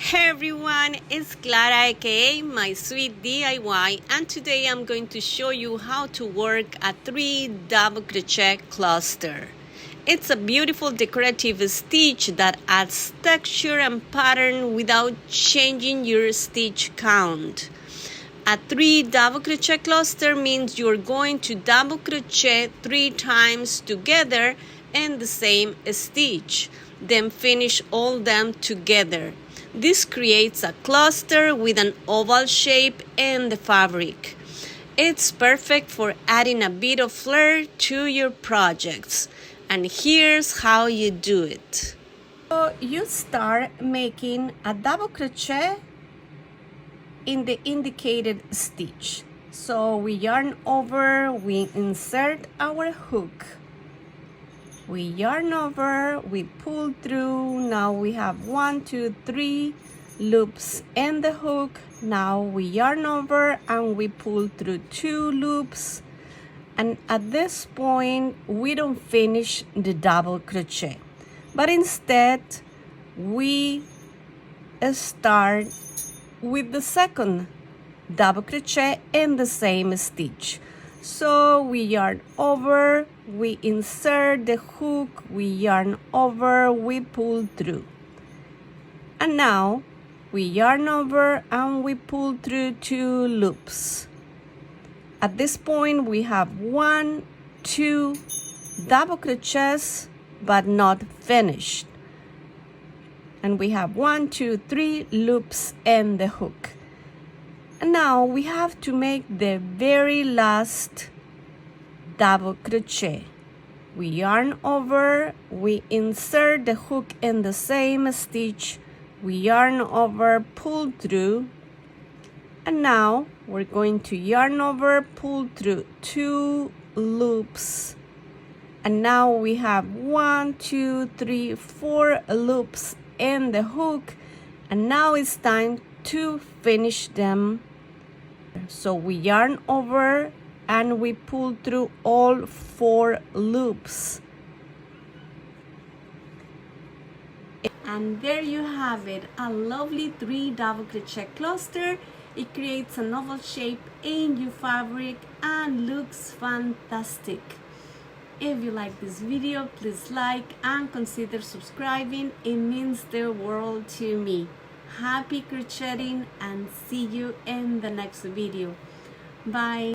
Hey everyone, it's Clara aka My Sweet DIY, and today I'm going to show you how to work a 3 double crochet cluster. It's a beautiful decorative stitch that adds texture and pattern without changing your stitch count. A 3 double crochet cluster means you're going to double crochet 3 times together in the same stitch, then finish all them together. This creates a cluster with an oval shape in the fabric. It's perfect for adding a bit of flair to your projects. And here's how you do it. So you start making a double crochet in the indicated stitch. So we yarn over, we insert our hook. We yarn over, we pull through. Now we have 1, 2, 3 loops in the hook. Now we yarn over and we pull through 2 loops. And at this point, we don't finish the double crochet, but instead we start with the second double crochet in the same stitch. So we yarn over, we insert the hook, we yarn over, we pull through. And now we yarn over and we pull through 2 loops. At this point we have 1, 2 double crochets but not finished. And we have 1, 2, 3 loops in the hook. And now we have to make the very last double crochet. We yarn over, we insert the hook in the same stitch, we yarn over, pull through, and now we're going to yarn over, pull through 2 loops. And now we have 1, 2, 3, 4 loops in the hook, and now it's time to finish them. So we yarn over and we pull through all 4 loops. And there you have it, a lovely 3 double crochet cluster. It creates an oval shape in your fabric and looks fantastic. If you like this video, please like and consider subscribing. It means the world to me. Happy crocheting and see you in the next video. Bye.